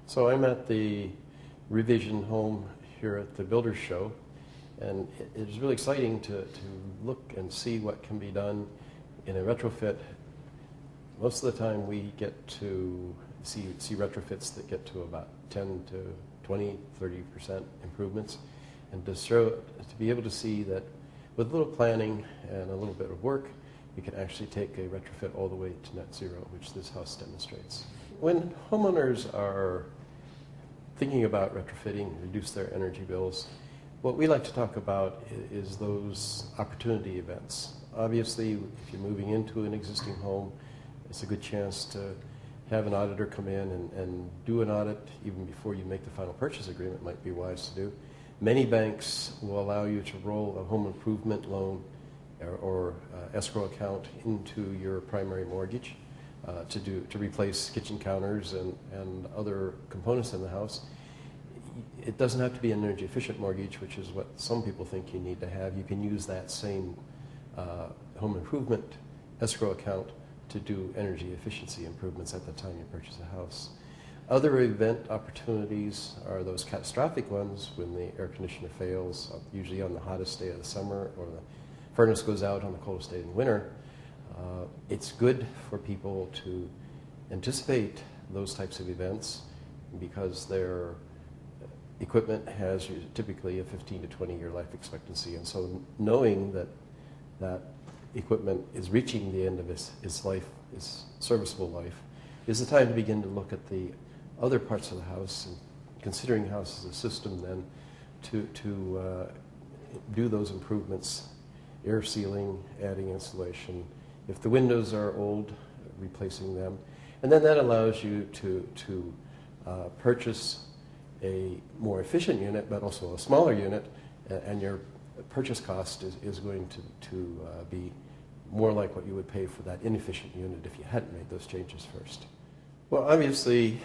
So I'm at the ReVISION home here at the Builders Show, and it's really exciting to look and see what can be done in a retrofit. Most of the time we get to see retrofits that get to about 10 to 20, 30% improvements, and to be able to see that with a little planning and a little bit of work, you can actually take a retrofit all the way to net zero, which this house demonstrates. When homeowners are thinking about retrofitting, reduce their energy bills, what we like to talk about is those opportunity events. Obviously, if you're moving into an existing home, it's a good chance to have an auditor come in and do an audit even before you make the final purchase agreement. Might be wise to do. Many banks will allow you to roll a home improvement loan or escrow account into your primary mortgage to replace kitchen counters and other components in the house. It doesn't have to be an energy efficient mortgage, which is what some people think you need to have. You can use that same home improvement escrow account to do energy efficiency improvements at the time you purchase a house. Other event opportunities are those catastrophic ones when the air conditioner fails, usually on the hottest day of the summer, or the furnace goes out on the coldest day in winter. It's good for people to anticipate those types of events because their equipment has typically a 15 to 20 year life expectancy, and so knowing that that equipment is reaching the end of its life, its serviceable life, is the time to begin to look at the other parts of the house and considering the house as a system then to do those improvements, air sealing, adding insulation. If the windows are old, replacing them. And then that allows you to purchase a more efficient unit, but also a smaller unit, and your purchase cost is going to be more like what you would pay for that inefficient unit if you hadn't made those changes first. Well, obviously,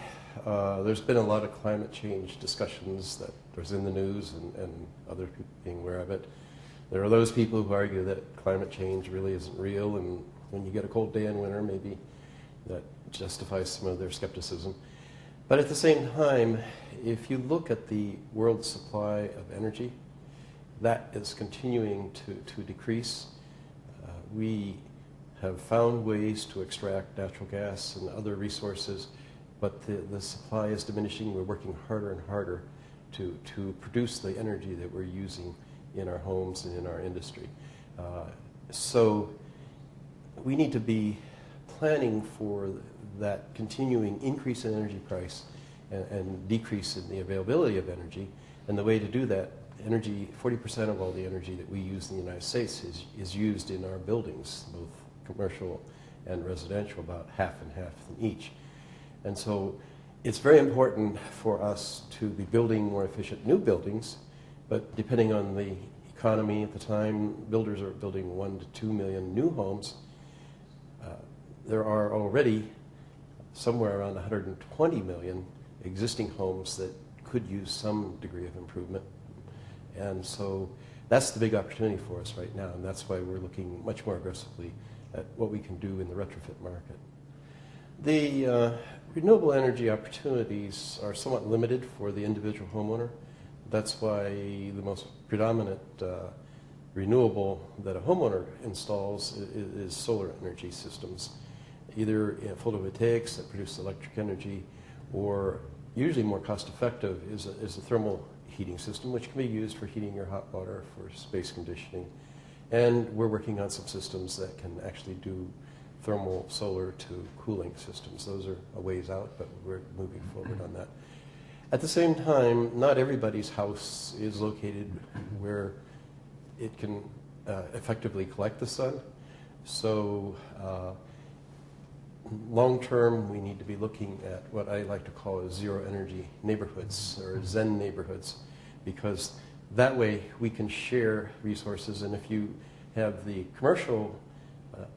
there's been a lot of climate change discussions that was in the news and other people being aware of it. There are those people who argue that climate change really isn't real, and when you get a cold day in winter, maybe that justifies some of their skepticism. But at the same time, if you look at the world supply of energy, that is continuing to decrease. We have found ways to extract natural gas and other resources, but the supply is diminishing. We're working harder and harder to produce the energy that we're using in our homes and in our industry. So we need to be planning for that continuing increase in energy price and decrease in the availability of energy. And the way to do that, 40% of all the energy that we use in the United States is used in our buildings, both commercial and residential, about half and half in each. And so it's very important for us to be building more efficient new buildings, but depending on the economy at the time, builders are building 1 to 2 million new homes. There are already somewhere around 120 million existing homes that could use some degree of improvement. And so that's the big opportunity for us right now, and that's why we're looking much more aggressively at what we can do in the retrofit market. The renewable energy opportunities are somewhat limited for the individual homeowner. That's why the most predominant renewable that a homeowner installs is solar energy systems, either photovoltaics that produce electric energy, or usually more cost-effective is a thermal heating system, which can be used for heating your hot water, for space conditioning. And we're working on some systems that can actually do thermal solar to cooling systems. Those are a ways out, but we're moving forward on that. At the same time, not everybody's house is located where it can effectively collect the sun. So long term, we need to be looking at what I like to call as zero energy neighborhoods, or Zen neighborhoods, because that way we can share resources. And if you have the commercial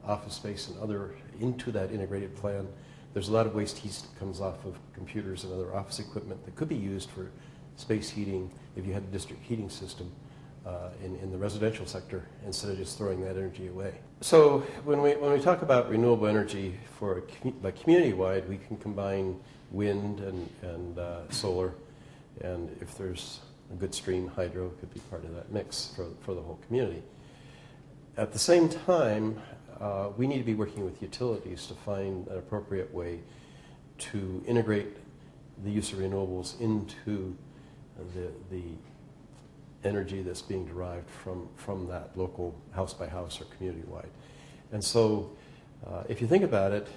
office space and other into that integrated plan, there's a lot of waste heat that comes off of computers and other office equipment that could be used for space heating if you had a district heating system. in the residential sector instead of just throwing that energy away. So when we talk about renewable energy by community-wide, we can combine wind and solar, and if there's a good stream, hydro could be part of that mix for the whole community. At the same time, we need to be working with utilities to find an appropriate way to integrate the use of renewables into the energy that's being derived from that local house by house or community wide. And so if you think about it,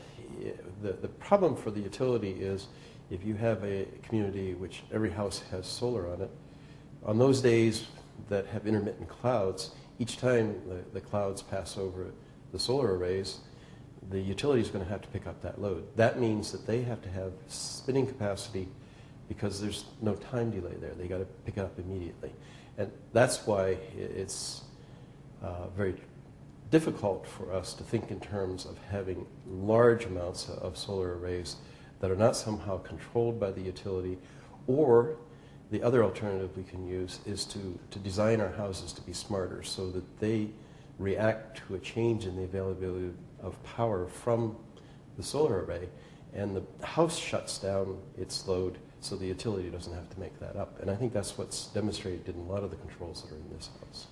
the problem for the utility is if you have a community which every house has solar on it, on those days that have intermittent clouds, each time the clouds pass over the solar arrays, the utility is going to have to pick up that load. That means that they have to have spinning capacity because there's no time delay there. They got to pick it up immediately. And that's why it's very difficult for us to think in terms of having large amounts of solar arrays that are not somehow controlled by the utility, or the other alternative we can use is to design our houses to be smarter so that they react to a change in the availability of power from the solar array, and the house shuts down its load so the utility doesn't have to make that up. And I think that's what's demonstrated in a lot of the controls that are in this house.